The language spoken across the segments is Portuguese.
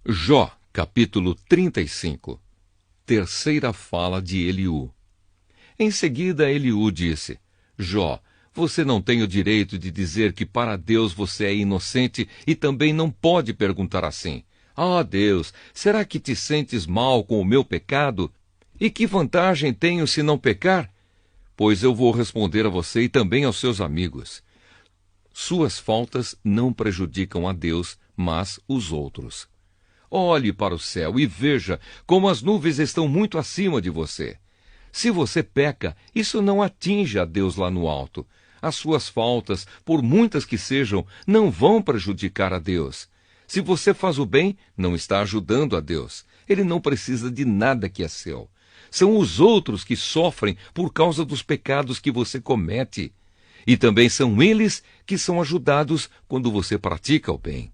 Jó, capítulo 35. Terceira fala de Eliú. Em seguida, Eliú disse: Jó, você não tem o direito de dizer que para Deus você é inocente e também não pode perguntar assim: Ah, Deus, será que te sentes mal com o meu pecado? E que vantagem tenho se não pecar? Pois eu vou responder a você e também aos seus amigos. Suas faltas não prejudicam a Deus, mas os outros. Olhe para o céu e veja como as nuvens estão muito acima de você. Se você peca, isso não atinge a Deus lá no alto. As suas faltas, por muitas que sejam, não vão prejudicar a Deus. Se você faz o bem, não está ajudando a Deus. Ele não precisa de nada que é seu. São os outros que sofrem por causa dos pecados que você comete. E também são eles que são ajudados quando você pratica o bem.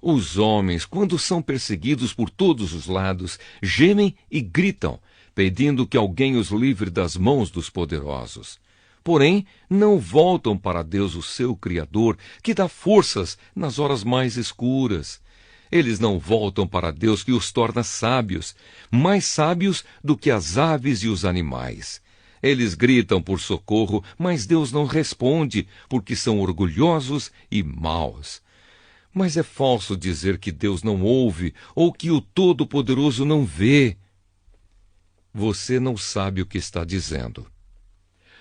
Os homens, quando são perseguidos por todos os lados, gemem e gritam, pedindo que alguém os livre das mãos dos poderosos. Porém, não voltam para Deus, o seu Criador, que dá forças nas horas mais escuras. Eles não voltam para Deus, que os torna sábios, mais sábios do que as aves e os animais. Eles gritam por socorro, mas Deus não responde, porque são orgulhosos e maus. Mas é falso dizer que Deus não ouve ou que o Todo-Poderoso não vê. Você não sabe o que está dizendo.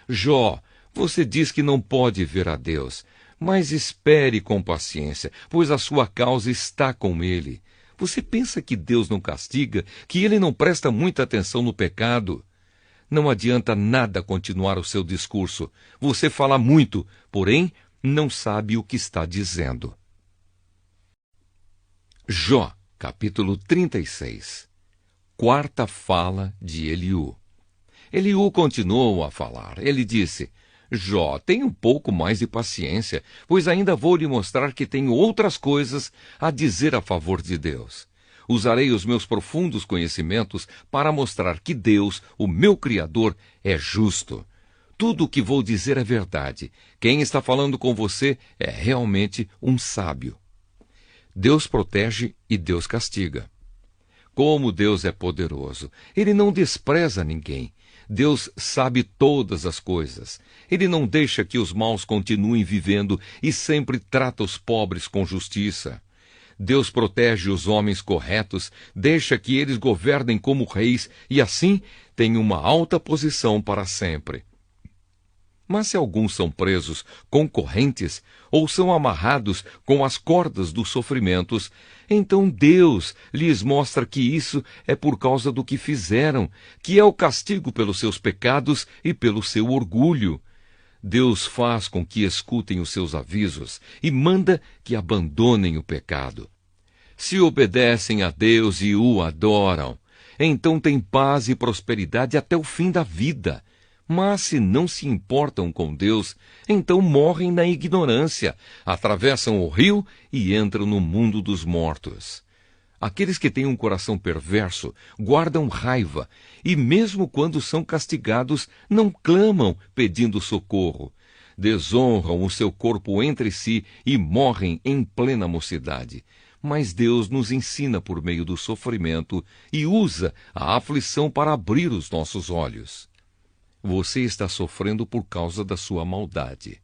Jó, você diz que não pode ver a Deus, mas espere com paciência, pois a sua causa está com ele. Você pensa que Deus não castiga, que ele não presta muita atenção no pecado? Não adianta nada continuar o seu discurso. Você fala muito, porém não sabe o que está dizendo. Jó, capítulo 36. Quarta fala de Eliú. Eliú continuou a falar. Ele disse: Jó, tenha um pouco mais de paciência, pois ainda vou lhe mostrar que tenho outras coisas a dizer a favor de Deus. Usarei os meus profundos conhecimentos para mostrar que Deus, o meu Criador, é justo. Tudo o que vou dizer é verdade. Quem está falando com você é realmente um sábio. Deus protege e Deus castiga. Como Deus é poderoso, Ele não despreza ninguém. Deus sabe todas as coisas. Ele não deixa que os maus continuem vivendo e sempre trata os pobres com justiça. Deus protege os homens corretos, deixa que eles governem como reis e assim têm uma alta posição para sempre. Mas se alguns são presos com correntes ou são amarrados com as cordas dos sofrimentos, então Deus lhes mostra que isso é por causa do que fizeram, que é o castigo pelos seus pecados e pelo seu orgulho. Deus faz com que escutem os seus avisos e manda que abandonem o pecado. Se obedecem a Deus e o adoram, então têm paz e prosperidade até o fim da vida. Mas se não se importam com Deus, então morrem na ignorância, atravessam o rio e entram no mundo dos mortos. Aqueles que têm um coração perverso guardam raiva, e mesmo quando são castigados, não clamam pedindo socorro. Desonram o seu corpo entre si e morrem em plena mocidade. Mas Deus nos ensina por meio do sofrimento e usa a aflição para abrir os nossos olhos. Você está sofrendo por causa da sua maldade.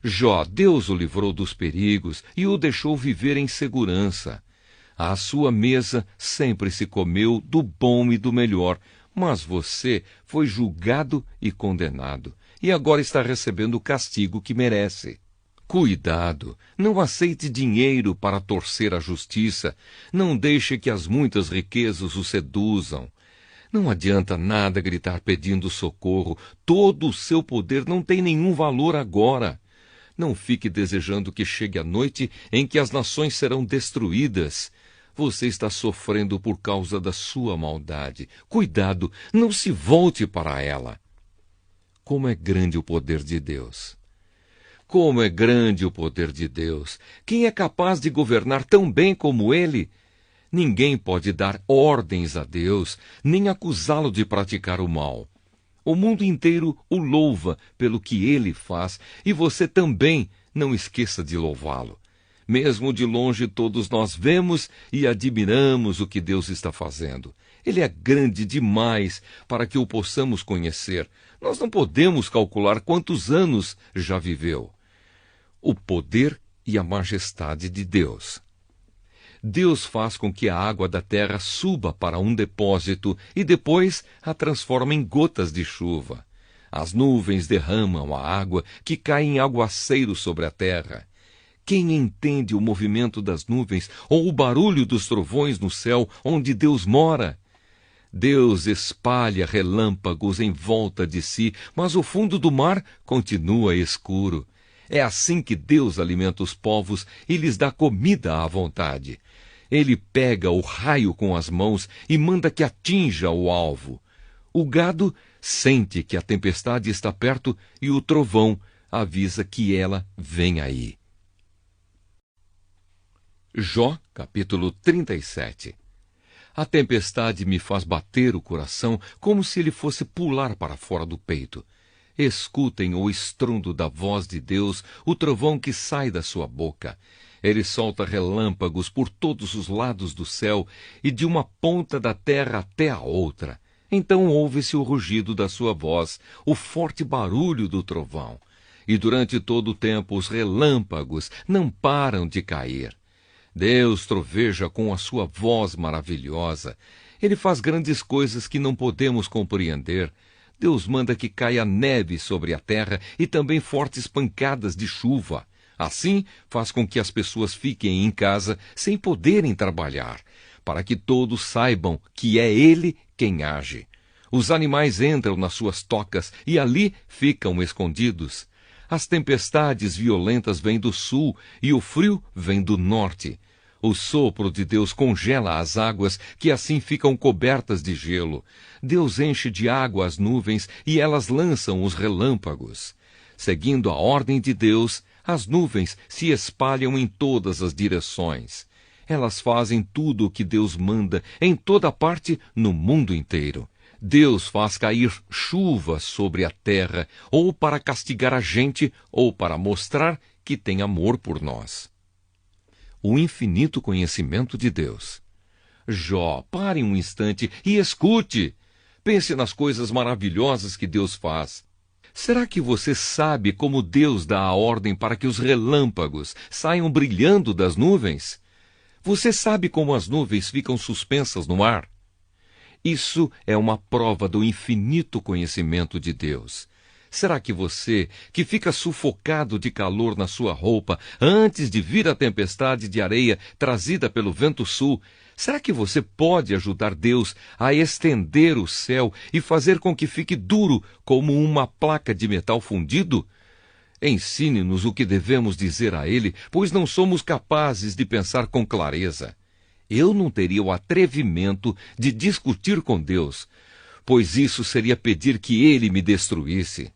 Jó, Deus o livrou dos perigos e o deixou viver em segurança. À sua mesa sempre se comeu do bom e do melhor, mas você foi julgado e condenado, e agora está recebendo o castigo que merece. Cuidado, não aceite dinheiro para torcer a justiça, não deixe que as muitas riquezas o seduzam. Não adianta nada gritar pedindo socorro, todo o seu poder não tem nenhum valor agora. Não fique desejando que chegue a noite em que as nações serão destruídas. Você está sofrendo por causa da sua maldade. Cuidado, não se volte para ela. Como é grande o poder de Deus! Como é grande o poder de Deus! Quem é capaz de governar tão bem como Ele? Ninguém pode dar ordens a Deus, nem acusá-lo de praticar o mal. O mundo inteiro o louva pelo que ele faz, e você também não esqueça de louvá-lo. Mesmo de longe, todos nós vemos e admiramos o que Deus está fazendo. Ele é grande demais para que o possamos conhecer. Nós não podemos calcular quantos anos já viveu. O poder e a majestade de Deus. Deus faz com que a água da terra suba para um depósito e depois a transforma em gotas de chuva. As nuvens derramam a água que cai em aguaceiro sobre a terra. Quem entende o movimento das nuvens ou o barulho dos trovões no céu onde Deus mora? Deus espalha relâmpagos em volta de si, mas o fundo do mar continua escuro. É assim que Deus alimenta os povos e lhes dá comida à vontade. Ele pega o raio com as mãos e manda que atinja o alvo. O gado sente que a tempestade está perto e o trovão avisa que ela vem aí. Jó, capítulo 37. A tempestade me faz bater o coração como se ele fosse pular para fora do peito. Escutem o estrondo da voz de Deus, o trovão que sai da sua boca. Ele solta relâmpagos por todos os lados do céu e de uma ponta da terra até a outra. Então ouve-se o rugido da sua voz, o forte barulho do trovão. E durante todo o tempo os relâmpagos não param de cair. Deus troveja com a sua voz maravilhosa. Ele faz grandes coisas que não podemos compreender. Deus manda que caia neve sobre a terra e também fortes pancadas de chuva. Assim, faz com que as pessoas fiquem em casa sem poderem trabalhar, para que todos saibam que é Ele quem age. Os animais entram nas suas tocas e ali ficam escondidos. As tempestades violentas vêm do sul e o frio vem do norte. O sopro de Deus congela as águas, que assim ficam cobertas de gelo. Deus enche de água as nuvens e elas lançam os relâmpagos. Seguindo a ordem de Deus, as nuvens se espalham em todas as direções. Elas fazem tudo o que Deus manda em toda parte no mundo inteiro. Deus faz cair chuva sobre a terra, ou para castigar a gente, ou para mostrar que tem amor por nós. O infinito conhecimento de Deus. Jó, pare um instante e escute. Pense nas coisas maravilhosas que Deus faz. Será que você sabe como Deus dá a ordem para que os relâmpagos saiam brilhando das nuvens? Você sabe como as nuvens ficam suspensas no ar? Isso é uma prova do infinito conhecimento de Deus. Será que você, que fica sufocado de calor na sua roupa antes de vir a tempestade de areia trazida pelo vento sul, será que você pode ajudar Deus a estender o céu e fazer com que fique duro como uma placa de metal fundido? Ensine-nos o que devemos dizer a Ele, pois não somos capazes de pensar com clareza. Eu não teria o atrevimento de discutir com Deus, pois isso seria pedir que Ele me destruísse.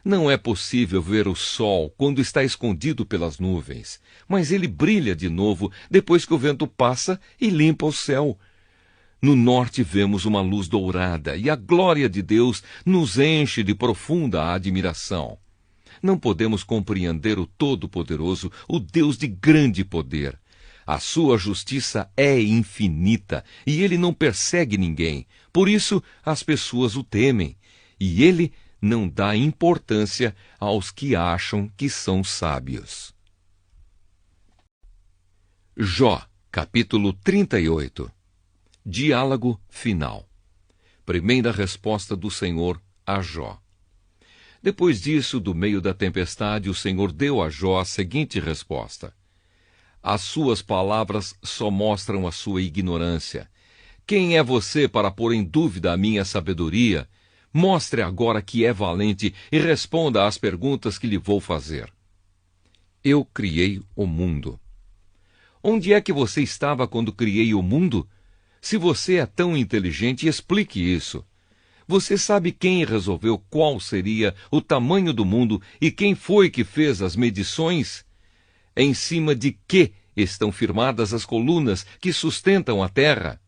Não é possível ver o sol quando está escondido pelas nuvens, mas ele brilha de novo depois que o vento passa e limpa o céu. No norte vemos uma luz dourada e a glória de Deus nos enche de profunda admiração. Não podemos compreender o Todo-Poderoso, o Deus de grande poder. A sua justiça é infinita e ele não persegue ninguém. Por isso as pessoas o temem. E ele não dá importância aos que acham que são sábios. Jó, capítulo 38. Diálogo final. Primeira resposta do Senhor a Jó. Depois disso, do meio da tempestade, o Senhor deu a Jó a seguinte resposta: as suas palavras só mostram a sua ignorância. Quem é você para pôr em dúvida a minha sabedoria? Mostre agora que é valente e responda às perguntas que lhe vou fazer. Eu criei o mundo. Onde é que você estava quando criei o mundo? Se você é tão inteligente, explique isso. Você sabe quem resolveu qual seria o tamanho do mundo e quem foi que fez as medições? Em cima de que estão firmadas as colunas que sustentam a terra?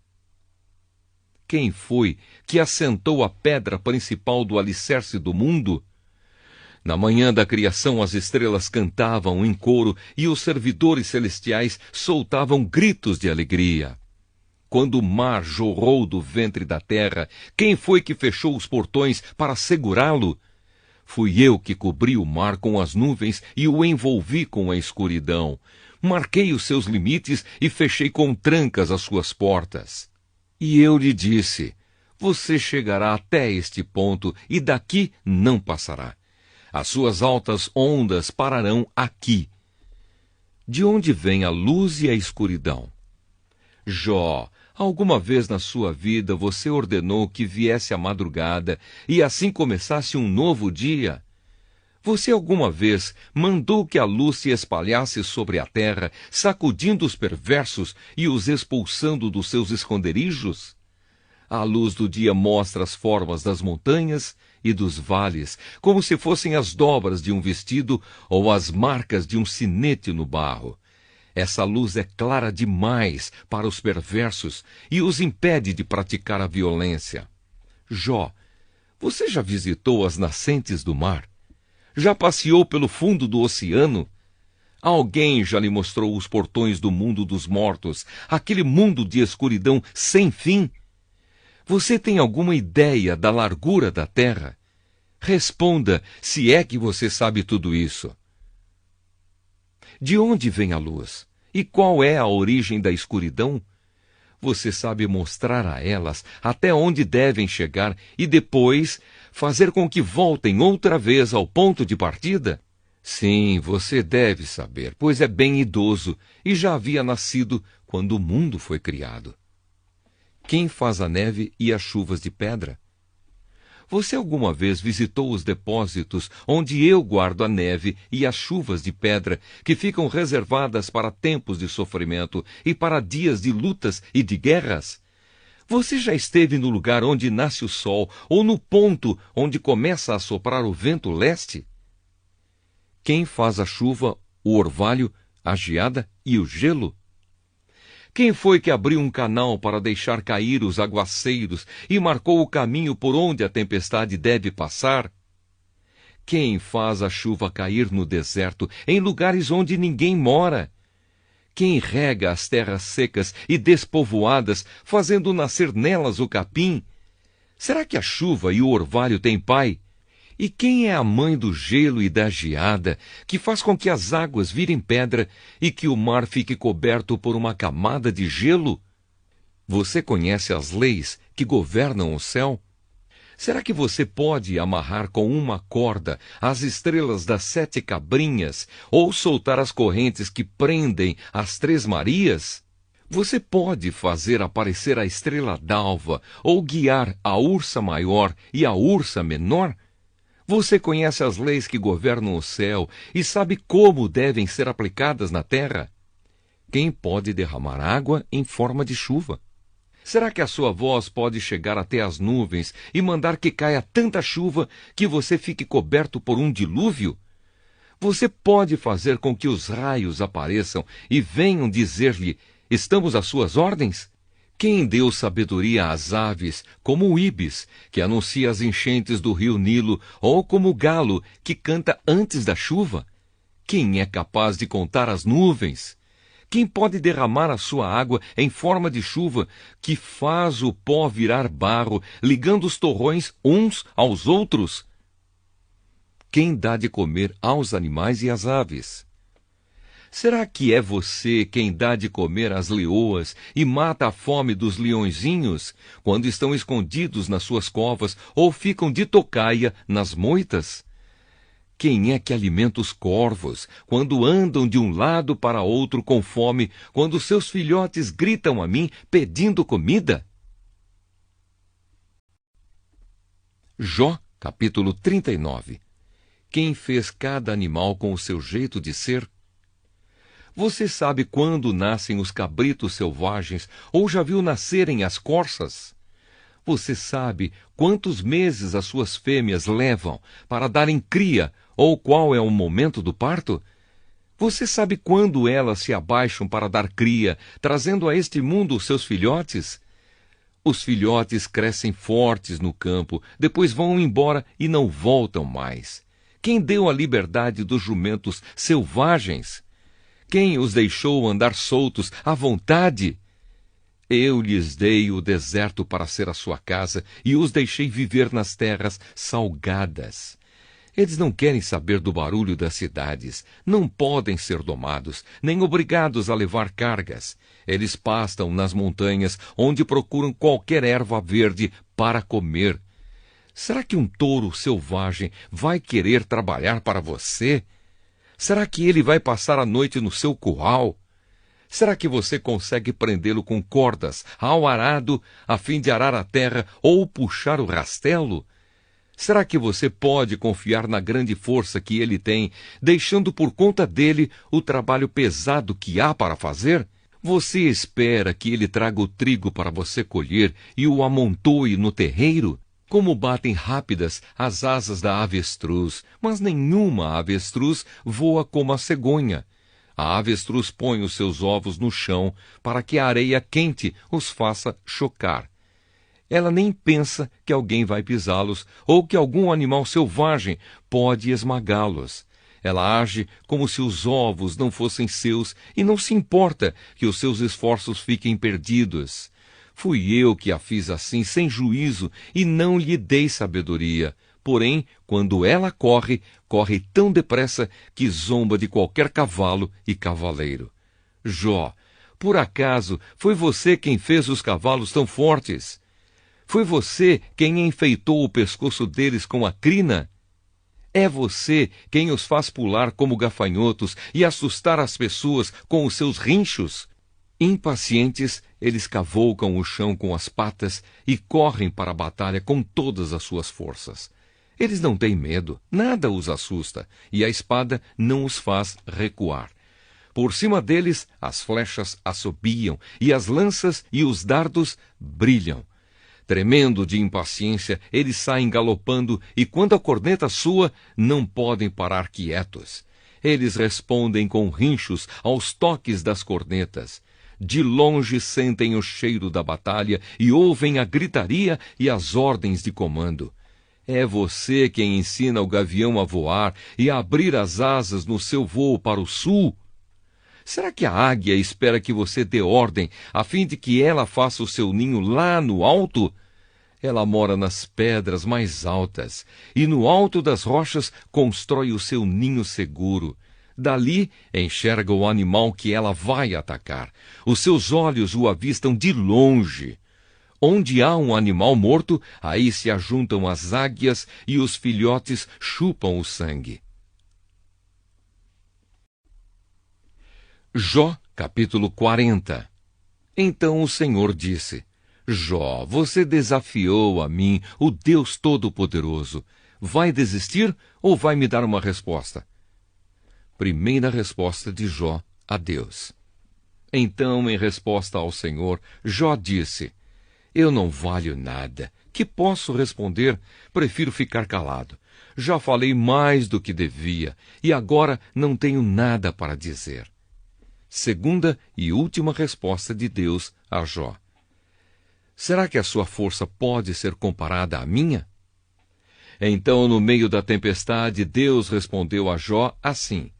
Quem foi que assentou a pedra principal do alicerce do mundo? Na manhã da criação, as estrelas cantavam em coro e os servidores celestiais soltavam gritos de alegria. Quando o mar jorrou do ventre da terra, quem foi que fechou os portões para segurá-lo? Fui eu que cobri o mar com as nuvens e o envolvi com a escuridão. Marquei os seus limites e fechei com trancas as suas portas. E eu lhe disse: você chegará até este ponto e daqui não passará. As suas altas ondas pararão aqui. De onde vem a luz e a escuridão? Jó, alguma vez na sua vida você ordenou que viesse a madrugada e assim começasse um novo dia? Você alguma vez mandou que a luz se espalhasse sobre a terra, sacudindo os perversos e os expulsando dos seus esconderijos? A luz do dia mostra as formas das montanhas e dos vales, como se fossem as dobras de um vestido ou as marcas de um sinete no barro. Essa luz é clara demais para os perversos e os impede de praticar a violência. Jó, você já visitou as nascentes do mar? Já passeou pelo fundo do oceano? Alguém já lhe mostrou os portões do mundo dos mortos, aquele mundo de escuridão sem fim? Você tem alguma ideia da largura da terra? Responda, se é que você sabe tudo isso. De onde vem a luz? E qual é a origem da escuridão? Você sabe mostrar a elas até onde devem chegar e depois fazer com que voltem outra vez ao ponto de partida? Sim, você deve saber, pois é bem idoso e já havia nascido quando o mundo foi criado. Quem faz a neve e as chuvas de pedra? Você alguma vez visitou os depósitos onde eu guardo a neve e as chuvas de pedra que ficam reservadas para tempos de sofrimento e para dias de lutas e de guerras? Você já esteve no lugar onde nasce o sol ou no ponto onde começa a soprar o vento leste? Quem faz a chuva, o orvalho, a geada e o gelo? Quem foi que abriu um canal para deixar cair os aguaceiros e marcou o caminho por onde a tempestade deve passar? Quem faz a chuva cair no deserto, em lugares onde ninguém mora? Quem rega as terras secas e despovoadas, fazendo nascer nelas o capim? Será que a chuva e o orvalho têm pai? E quem é a mãe do gelo e da geada, que faz com que as águas virem pedra e que o mar fique coberto por uma camada de gelo? Você conhece as leis que governam o céu? Será que você pode amarrar com uma corda as estrelas das 7 cabrinhas ou soltar as correntes que prendem as 3 Marias? Você pode fazer aparecer a estrela d'alva ou guiar a ursa maior e a ursa menor? Você conhece as leis que governam o céu e sabe como devem ser aplicadas na terra? Quem pode derramar água em forma de chuva? Será que a sua voz pode chegar até as nuvens e mandar que caia tanta chuva que você fique coberto por um dilúvio? Você pode fazer com que os raios apareçam e venham dizer-lhe: estamos às suas ordens? Quem deu sabedoria às aves, como o íbis, que anuncia as enchentes do rio Nilo, ou como o galo, que canta antes da chuva? Quem é capaz de contar as nuvens? Quem pode derramar a sua água em forma de chuva, que faz o pó virar barro, ligando os torrões uns aos outros? Quem dá de comer aos animais e às aves? Será que é você quem dá de comer às leoas e mata a fome dos leõezinhos, quando estão escondidos nas suas covas ou ficam de tocaia nas moitas? Quem é que alimenta os corvos, quando andam de um lado para outro com fome, quando seus filhotes gritam a mim pedindo comida? Jó, capítulo 39. Quem fez cada animal com o seu jeito de ser? Você sabe quando nascem os cabritos selvagens ou já viu nascerem as corças? Você sabe quantos meses as suas fêmeas levam para darem cria ou qual é o momento do parto? Você sabe quando elas se abaixam para dar cria, trazendo a este mundo os seus filhotes? Os filhotes crescem fortes no campo, depois vão embora e não voltam mais. Quem deu a liberdade dos jumentos selvagens? Quem os deixou andar soltos à vontade? Eu lhes dei o deserto para ser a sua casa e os deixei viver nas terras salgadas. Eles não querem saber do barulho das cidades, não podem ser domados, nem obrigados a levar cargas. Eles pastam nas montanhas, onde procuram qualquer erva verde para comer. Será que um touro selvagem vai querer trabalhar para você? Será que ele vai passar a noite no seu curral? Será que você consegue prendê-lo com cordas ao arado, a fim de arar a terra ou puxar o rastelo? Será que você pode confiar na grande força que ele tem, deixando por conta dele o trabalho pesado que há para fazer? Você espera que ele traga o trigo para você colher e o amontoe no terreiro? Como batem rápidas as asas da avestruz, mas nenhuma avestruz voa como a cegonha. A avestruz põe os seus ovos no chão para que a areia quente os faça chocar. Ela nem pensa que alguém vai pisá-los ou que algum animal selvagem pode esmagá-los. Ela age como se os ovos não fossem seus e não se importa que os seus esforços fiquem perdidos. Fui eu que a fiz assim, sem juízo, e não lhe dei sabedoria. Porém, quando ela corre, corre tão depressa que zomba de qualquer cavalo e cavaleiro. Jó, por acaso foi você quem fez os cavalos tão fortes? Foi você quem enfeitou o pescoço deles com a crina? É você quem os faz pular como gafanhotos e assustar as pessoas com os seus rinchos? Impacientes, eles cavalcam o chão com as patas e correm para a batalha com todas as suas forças. Eles não têm medo, nada os assusta, e a espada não os faz recuar. Por cima deles, as flechas assobiam, e as lanças e os dardos brilham. Tremendo de impaciência, eles saem galopando, e quando a corneta soa, não podem parar quietos. Eles respondem com rinchos aos toques das cornetas. De longe sentem o cheiro da batalha e ouvem a gritaria e as ordens de comando. É você quem ensina o gavião a voar e a abrir as asas no seu voo para o sul? Será que a águia espera que você dê ordem a fim de que ela faça o seu ninho lá no alto? Ela mora nas pedras mais altas e no alto das rochas constrói o seu ninho seguro. Dali enxerga o animal que ela vai atacar. Os seus olhos o avistam de longe. Onde há um animal morto, aí se ajuntam as águias e os filhotes chupam o sangue. Jó, capítulo 40. Então o Senhor disse: Jó, você desafiou a mim, o Deus Todo-Poderoso. Vai desistir ou vai me dar uma resposta? Primeira resposta de Jó a Deus. Então, em resposta ao Senhor, Jó disse: Eu não valho nada. Que posso responder? Prefiro ficar calado. Já falei mais do que devia, e agora não tenho nada para dizer. Segunda e última resposta de Deus a Jó. Será que a sua força pode ser comparada à minha? Então, no meio da tempestade, Deus respondeu a Jó assim: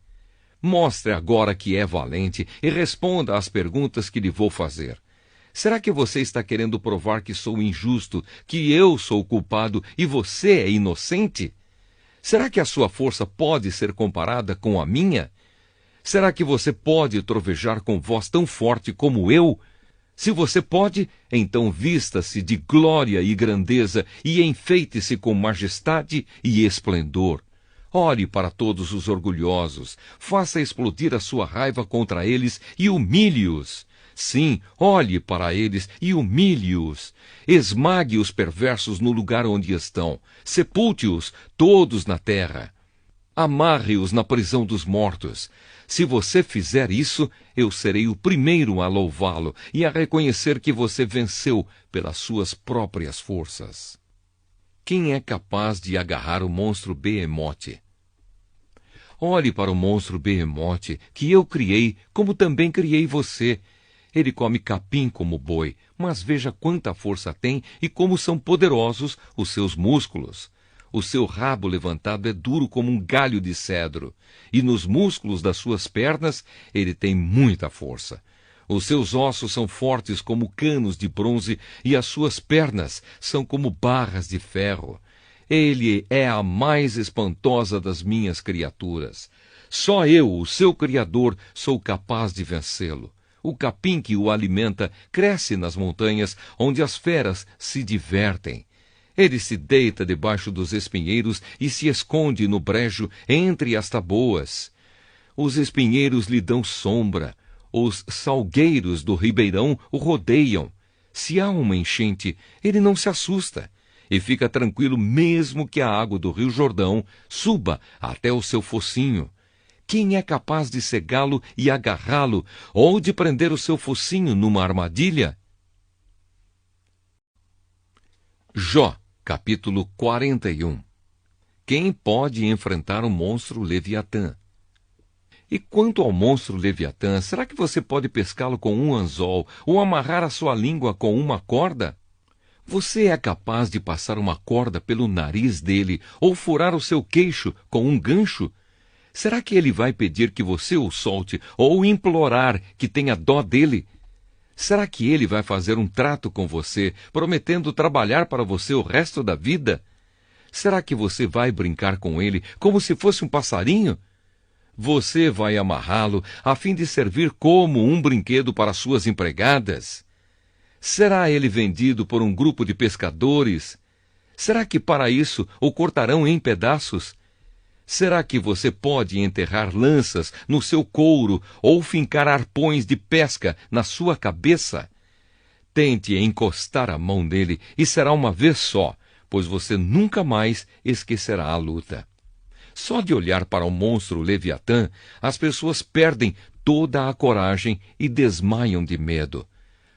Mostre agora que é valente e responda às perguntas que lhe vou fazer. Será que você está querendo provar que sou injusto, que eu sou culpado e você é inocente? Será que a sua força pode ser comparada com a minha? Será que você pode trovejar com voz tão forte como eu? Se você pode, então vista-se de glória e grandeza e enfeite-se com majestade e esplendor. Olhe para todos os orgulhosos, faça explodir a sua raiva contra eles e humilhe-os. Sim, olhe para eles e humilhe-os. Esmague os perversos no lugar onde estão. Sepulte-os todos na terra. Amarre-os na prisão dos mortos. Se você fizer isso, eu serei o primeiro a louvá-lo e a reconhecer que você venceu pelas suas próprias forças. Quem é capaz de agarrar o monstro Behemote? Olhe para o monstro Behemote, que eu criei, como também criei você. Ele come capim como boi, mas veja quanta força tem e como são poderosos os seus músculos. O seu rabo levantado é duro como um galho de cedro, e nos músculos das suas pernas ele tem muita força. Os seus ossos são fortes como canos de bronze, e as suas pernas são como barras de ferro. Ele é a mais espantosa das minhas criaturas. Só eu, o seu Criador, sou capaz de vencê-lo. O capim que o alimenta cresce nas montanhas, onde as feras se divertem. Ele se deita debaixo dos espinheiros e se esconde no brejo entre as taboas. Os espinheiros lhe dão sombra, os salgueiros do ribeirão o rodeiam. Se há uma enchente, ele não se assusta, e fica tranquilo mesmo que a água do rio Jordão suba até o seu focinho. Quem é capaz de cegá-lo e agarrá-lo, ou de prender o seu focinho numa armadilha? Jó, capítulo 41. Quem pode enfrentar o monstro Leviatã? E quanto ao monstro Leviatã, será que você pode pescá-lo com um anzol ou amarrar a sua língua com uma corda? Você é capaz de passar uma corda pelo nariz dele ou furar o seu queixo com um gancho? Será que ele vai pedir que você o solte ou implorar que tenha dó dele? Será que ele vai fazer um trato com você, prometendo trabalhar para você o resto da vida? Será que você vai brincar com ele como se fosse um passarinho? Você vai amarrá-lo a fim de servir como um brinquedo para suas empregadas? Será ele vendido por um grupo de pescadores? Será que para isso o cortarão em pedaços? Será que você pode enterrar lanças no seu couro ou fincar arpões de pesca na sua cabeça? Tente encostar a mão nele e será uma vez só, pois você nunca mais esquecerá a luta. Só de olhar para o monstro Leviatã, as pessoas perdem toda a coragem e desmaiam de medo.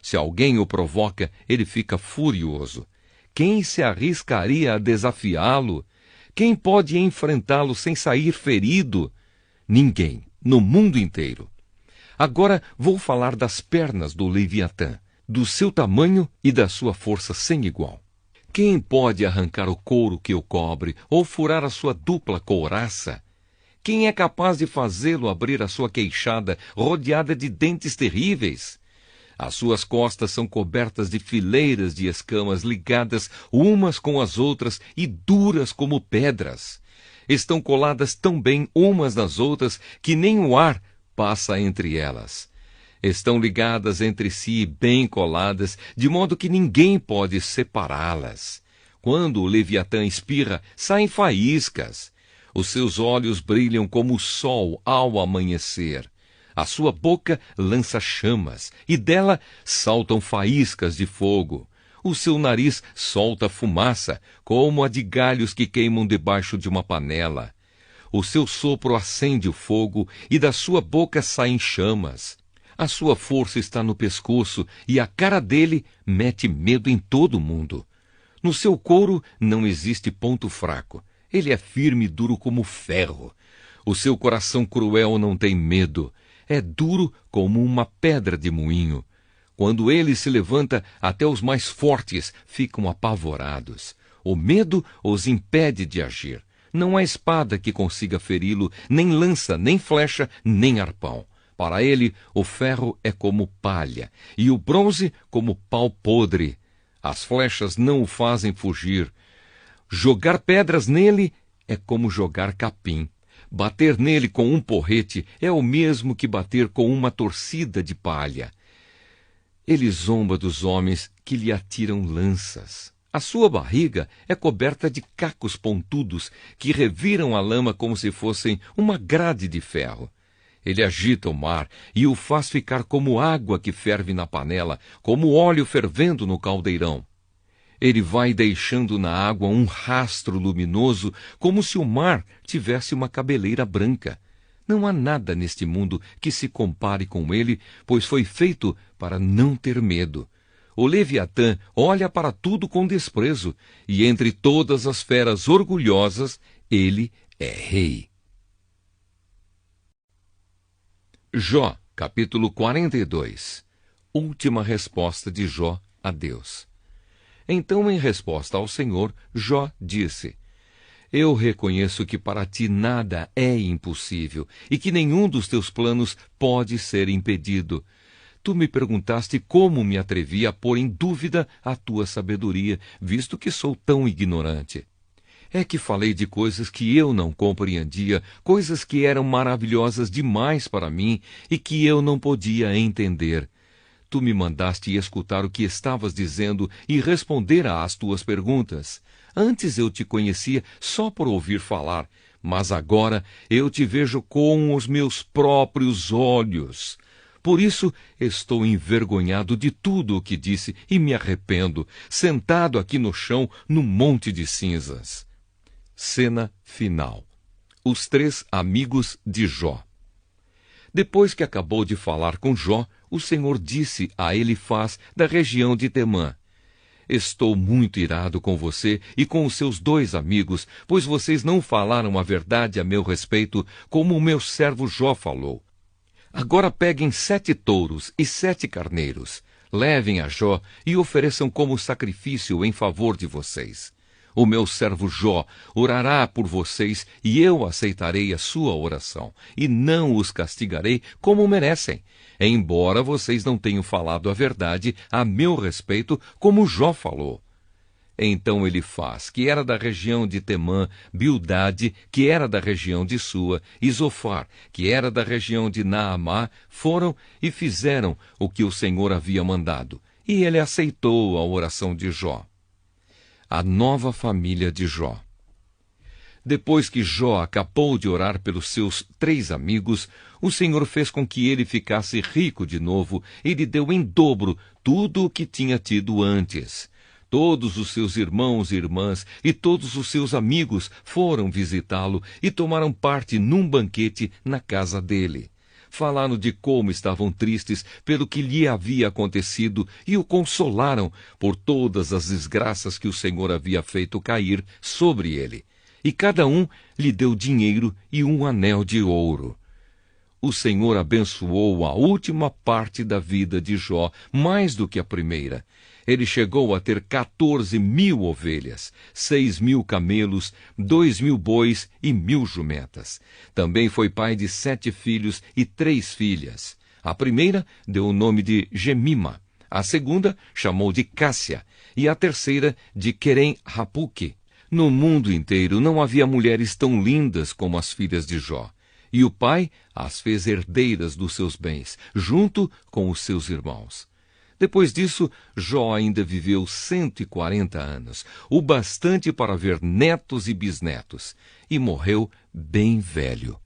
Se alguém o provoca, ele fica furioso. Quem se arriscaria a desafiá-lo? Quem pode enfrentá-lo sem sair ferido? Ninguém, no mundo inteiro. Agora vou falar das pernas do Leviatã, do seu tamanho e da sua força sem igual. Quem pode arrancar o couro que o cobre ou furar a sua dupla couraça? Quem é capaz de fazê-lo abrir a sua queixada rodeada de dentes terríveis? As suas costas são cobertas de fileiras de escamas ligadas umas com as outras e duras como pedras. Estão coladas tão bem umas nas outras que nem o ar passa entre elas. Estão ligadas entre si bem coladas, de modo que ninguém pode separá-las. Quando o Leviatã espirra, saem faíscas. Os seus olhos brilham como o sol ao amanhecer. A sua boca lança chamas, e dela saltam faíscas de fogo. O seu nariz solta fumaça, como a de galhos que queimam debaixo de uma panela. O seu sopro acende o fogo, e da sua boca saem chamas. A sua força está no pescoço, e a cara dele mete medo em todo o mundo. No seu couro não existe ponto fraco. Ele é firme e duro como ferro. O seu coração cruel não tem medo. É duro como uma pedra de moinho. Quando ele se levanta, até os mais fortes ficam apavorados. O medo os impede de agir. Não há espada que consiga feri-lo, nem lança, nem flecha, nem arpão. Para ele, o ferro é como palha, e o bronze como pau podre. As flechas não o fazem fugir. Jogar pedras nele é como jogar capim. Bater nele com um porrete é o mesmo que bater com uma torcida de palha. Ele zomba dos homens que lhe atiram lanças. A sua barriga é coberta de cacos pontudos que reviram a lama como se fossem uma grade de ferro. Ele agita o mar e o faz ficar como água que ferve na panela, como óleo fervendo no caldeirão. Ele vai deixando na água um rastro luminoso, como se o mar tivesse uma cabeleira branca. Não há nada neste mundo que se compare com ele, pois foi feito para não ter medo. O Leviatã olha para tudo com desprezo, e entre todas as feras orgulhosas, ele é rei. Jó, capítulo 42. Última resposta de Jó a Deus. Então, em resposta ao Senhor, Jó disse: Eu reconheço que para ti nada é impossível e que nenhum dos teus planos pode ser impedido. Tu me perguntaste como me atrevi a pôr em dúvida a tua sabedoria, visto que sou tão ignorante. É que falei de coisas que eu não compreendia, coisas que eram maravilhosas demais para mim e que eu não podia entender. Tu me mandaste escutar o que estavas dizendo e responder às tuas perguntas. Antes eu te conhecia só por ouvir falar, mas agora eu te vejo com os meus próprios olhos. Por isso estou envergonhado de tudo o que disse e me arrependo, sentado aqui no chão, no monte de cinzas. Cena final. Os 3 amigos de Jó. Depois que acabou de falar com Jó, o Senhor disse a Elifaz, da região de Temã: Estou muito irado com você e com os seus 2 amigos, pois vocês não falaram a verdade a meu respeito, como o meu servo Jó falou. Agora peguem 7 touros e 7 carneiros, levem a Jó e ofereçam como sacrifício em favor de vocês. O meu servo Jó orará por vocês e eu aceitarei a sua oração, e não os castigarei como merecem, embora vocês não tenham falado a verdade a meu respeito, como Jó falou. Então Elifaz, que era da região de Temã, Bildade, que era da região de Sua, e Zofar, que era da região de Naamá, foram e fizeram o que o Senhor havia mandado, e ele aceitou a oração de Jó. A nova família de Jó. Depois que Jó acabou de orar pelos seus 3 amigos, o Senhor fez com que ele ficasse rico de novo e lhe deu em dobro tudo o que tinha tido antes. Todos os seus irmãos e irmãs e todos os seus amigos foram visitá-lo e tomaram parte num banquete na casa dele. Falaram de como estavam tristes pelo que lhe havia acontecido e o consolaram por todas as desgraças que o Senhor havia feito cair sobre ele. E cada um lhe deu dinheiro e um anel de ouro. O Senhor abençoou a última parte da vida de Jó, mais do que a primeira. Ele chegou a ter 14.000 ovelhas, 6.000 camelos, 2.000 bois e 1.000 jumentas. Também foi pai de 7 filhos e 3 filhas. A primeira deu o nome de Gemima, a segunda chamou de Cássia e a terceira de Querem-Rapuque. No mundo inteiro não havia mulheres tão lindas como as filhas de Jó. E o pai as fez herdeiras dos seus bens, junto com os seus irmãos. Depois disso, Jó ainda viveu 140 anos, o bastante para ver netos e bisnetos, e morreu bem velho.